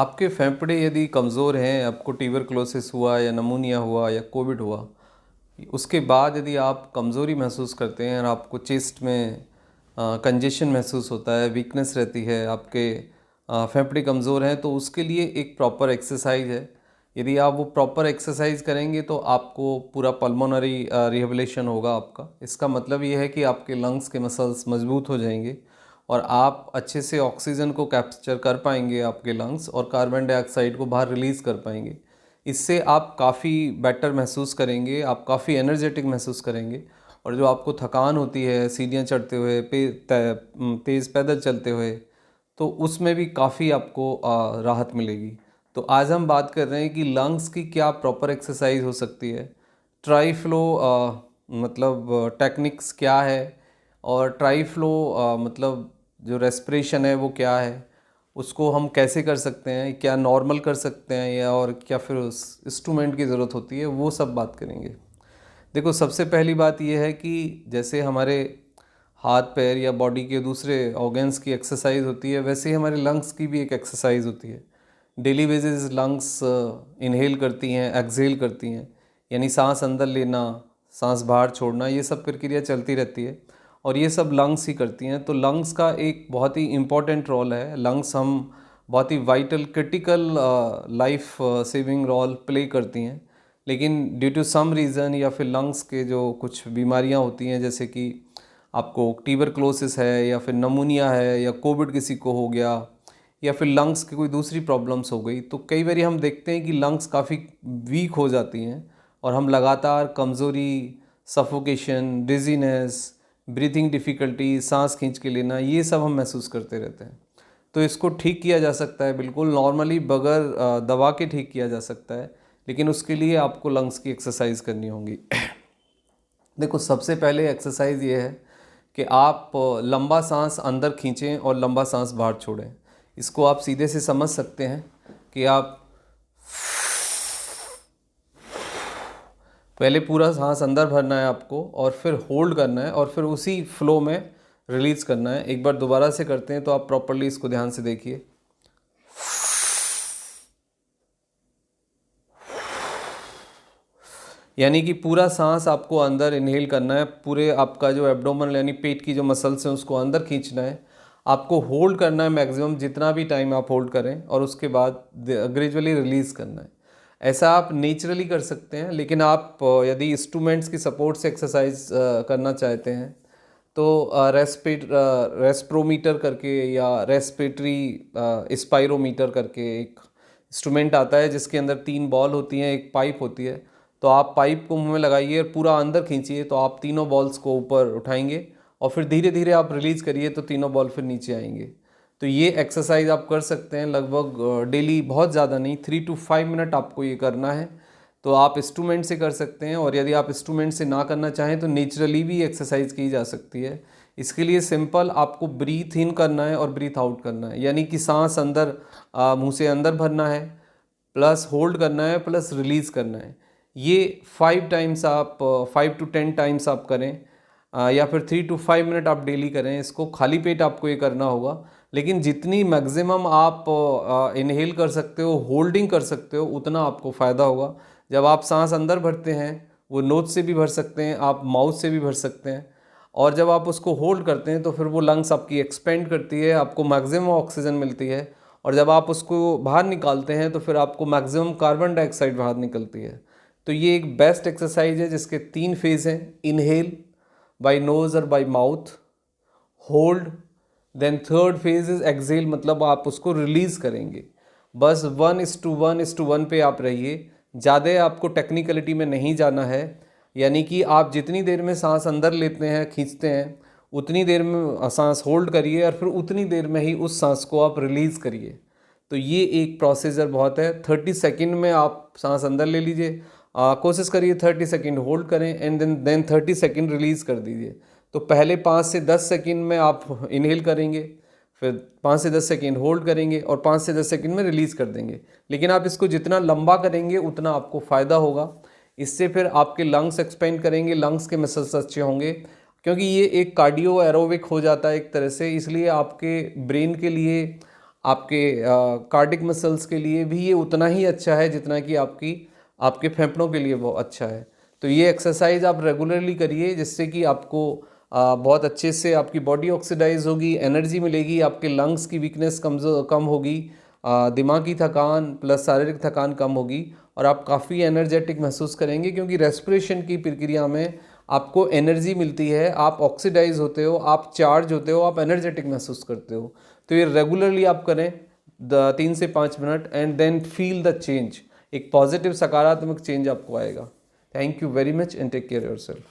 आपके फेफड़े यदि कमज़ोर हैं, आपको ट्यूबरकुलोसिस हुआ या नमूनिया हुआ या कोविड हुआ, उसके बाद यदि आप कमज़ोरी महसूस करते हैं और आपको चेस्ट में कंजेशन महसूस होता है, वीकनेस रहती है, आपके फेफड़े कमज़ोर हैं, तो उसके लिए एक प्रॉपर एक्सरसाइज है। यदि आप वो प्रॉपर एक्सरसाइज करेंगे तो आपको पूरा पल्मोनरी रिहेबिलिटेशन होगा आपका। इसका मतलब ये है कि आपके लंग्स के मसल्स मजबूत हो जाएंगे और आप अच्छे से ऑक्सीजन को कैप्चर कर पाएंगे आपके लंग्स, और कार्बन डाइऑक्साइड को बाहर रिलीज़ कर पाएंगे। इससे आप काफ़ी बेटर महसूस करेंगे, आप काफ़ी एनर्जेटिक महसूस करेंगे, और जो आपको थकान होती है सीढ़ियाँ चढ़ते हुए, तेज़ पैदल चलते हुए, तो उसमें भी काफ़ी आपको राहत मिलेगी। तो आज हम बात कर रहे हैं कि लंग्स की क्या प्रॉपर एक्सरसाइज हो सकती है, ट्राई फ्लो मतलब टेक्निक्स क्या है, और ट्राई फ्लो मतलब जो रेस्पिरेशन है वो क्या है, उसको हम कैसे कर सकते हैं, क्या नॉर्मल कर सकते हैं या और क्या फिर उस इंस्ट्रूमेंट की ज़रूरत होती है, वो सब बात करेंगे। देखो, सबसे पहली बात यह है कि जैसे हमारे हाथ पैर या बॉडी के दूसरे ऑर्गन्स की एक्सरसाइज होती है, वैसे ही हमारे लंग्स की भी एक एक्सरसाइज होती है। डेली बेसिस लंग्स इनहेल करती हैं, एक्सहेल करती हैं, यानी सांस अंदर लेना, सांस बाहर छोड़ना, ये सब प्रक्रिया चलती रहती है और ये सब लंग्स ही करती हैं। तो लंग्स का एक बहुत ही इम्पॉर्टेंट रोल है। लंग्स हम बहुत ही vital critical life saving role play करती हैं, लेकिन ड्यू टू सम रीज़न या फिर लंग्स के जो कुछ बीमारियां होती हैं, जैसे कि आपको ट्यूबरकुलोसिस है या फिर नमूनिया है या कोविड किसी को हो गया या फिर लंग्स की कोई दूसरी प्रॉब्लम्स हो गई, तो कई बार हम देखते हैं कि लंग्स काफ़ी वीक हो जाती हैं और हम लगातार कमज़ोरी, सफोकेशन, डिजीनेस, ब्रीथिंग डिफ़िकल्टी, सांस खींच के लेना, ये सब हम महसूस करते रहते हैं। तो इसको ठीक किया जा सकता है, बिल्कुल नॉर्मली बगैर दवा के ठीक किया जा सकता है, लेकिन उसके लिए आपको लंग्स की एक्सरसाइज करनी होगी। देखो, सबसे पहले एक्सरसाइज ये है कि आप लंबा सांस अंदर खींचें और लंबा सांस बाहर छोड़ें। इसको आप सीधे से समझ सकते हैं कि आप पहले पूरा सांस अंदर भरना है आपको और फिर होल्ड करना है और फिर उसी फ्लो में रिलीज़ करना है। एक बार दोबारा से करते हैं तो आप प्रॉपरली इसको ध्यान से देखिए। यानी कि पूरा सांस आपको अंदर इनहेल करना है, पूरे आपका जो एब्डोमेन यानी पेट की जो मसल्स हैं उसको अंदर खींचना है, आपको होल्ड करना है मैक्सिमम जितना भी टाइम आप होल्ड करें, और उसके बाद ग्रेजुअली रिलीज़ करना है। ऐसा आप नेचुरली कर सकते हैं, लेकिन आप यदि इंस्ट्रूमेंट्स की सपोर्ट से एक्सरसाइज करना चाहते हैं तो रेस्प्रोमीटर करके या रेस्पिरेटरी स्पायरोमीटर करके एक इंस्ट्रूमेंट आता है, जिसके अंदर 3 बॉल होती हैं, एक पाइप होती है। तो आप पाइप को मुंह में लगाइए और पूरा अंदर खींचिए, तो आप तीनों बॉल्स को ऊपर उठाएंगे और फिर धीरे धीरे आप रिलीज़ करिए तो तीनों बॉल फिर नीचे आएंगे। तो ये एक्सरसाइज आप कर सकते हैं लगभग डेली, बहुत ज़्यादा नहीं, 3 to 5 मिनट आपको ये करना है। तो आप इंस्ट्रूमेंट से कर सकते हैं, और यदि आप इंस्ट्रूमेंट से ना करना चाहें तो नेचुरली भी एक्सरसाइज की जा सकती है। इसके लिए सिंपल आपको ब्रीथ इन करना है और ब्रीथ आउट करना है, यानी कि सांस अंदर मुंह से अंदर भरना है, प्लस होल्ड करना है, प्लस रिलीज़ करना है। ये 5 टाइम्स आप 5 to 10 टाइम्स आप करें, या फिर 3 to 5 मिनट आप डेली करें। इसको खाली पेट आपको ये करना होगा, लेकिन जितनी मैक्सिमम आप इनहेल कर सकते हो, होल्डिंग कर सकते हो, उतना आपको फ़ायदा होगा। जब आप सांस अंदर भरते हैं, वो नोज़ से भी भर सकते हैं, आप माउथ से भी भर सकते हैं, और जब आप उसको होल्ड करते हैं तो फिर वो लंग्स आपकी एक्सपेंड करती है, आपको मैक्सिमम ऑक्सीजन मिलती है, और जब आप उसको बाहर निकालते हैं तो फिर आपको मैक्सिमम कार्बन डाइऑक्साइड बाहर निकलती है। तो ये एक बेस्ट एक्सरसाइज है जिसके 3 फेज़ हैं: इनहेल बाय नोज़ और by mouth, hold, then third phase is exhale, मतलब आप उसको रिलीज़ करेंगे। बस 1:1:1 पे आप रहिए, ज़्यादा आपको टेक्निकलिटी में नहीं जाना है। यानी कि आप जितनी देर में सांस अंदर लेते हैं, खींचते हैं, उतनी देर में सांस होल्ड करिए और फिर उतनी देर में ही उस सांस को आप रिलीज़ करिए। तो ये एक प्रोसीजर बहुत है। 30 सेकेंड में आप सांस अंदर ले लीजिए, कोशिश करिए 30 सेकेंड होल्ड करें एंड देन 30 सेकेंड रिलीज़ कर दीजिए। तो पहले 5 से 10 सेकेंड में आप इनहेल करेंगे, फिर 5 से 10 सेकेंड होल्ड करेंगे और 5 से 10 सेकेंड में रिलीज़ कर देंगे। लेकिन आप इसको जितना लंबा करेंगे उतना आपको फ़ायदा होगा। इससे फिर आपके लंग्स एक्सपेंड करेंगे, लंग्स के मसल्स अच्छे होंगे, क्योंकि ये एक कार्डियो एरोबिक हो जाता है एक तरह से। इसलिए आपके ब्रेन के लिए आपके कार्डिक मसल्स के लिए भी ये उतना ही अच्छा है जितना कि आपके फेफड़ों के लिए बहुत अच्छा है। तो ये एक्सरसाइज आप रेगुलरली करिए, जिससे कि आपको बहुत अच्छे से आपकी बॉडी ऑक्सीडाइज होगी, एनर्जी मिलेगी, आपके लंग्स की वीकनेस कम होगी, दिमागी थकान प्लस शारीरिक थकान कम होगी और आप काफ़ी एनर्जेटिक महसूस करेंगे, क्योंकि रेस्पिरेशन की प्रक्रिया में आपको एनर्जी मिलती है, आप ऑक्सीडाइज होते हो, आप चार्ज होते हो, आप एनर्जेटिक महसूस करते हो। तो ये रेगुलरली आप करें 3 से 5 minute and then feel the change, एक पॉजिटिव सकारात्मक चेंज आपको आएगा। Thank you very much and take care yourself.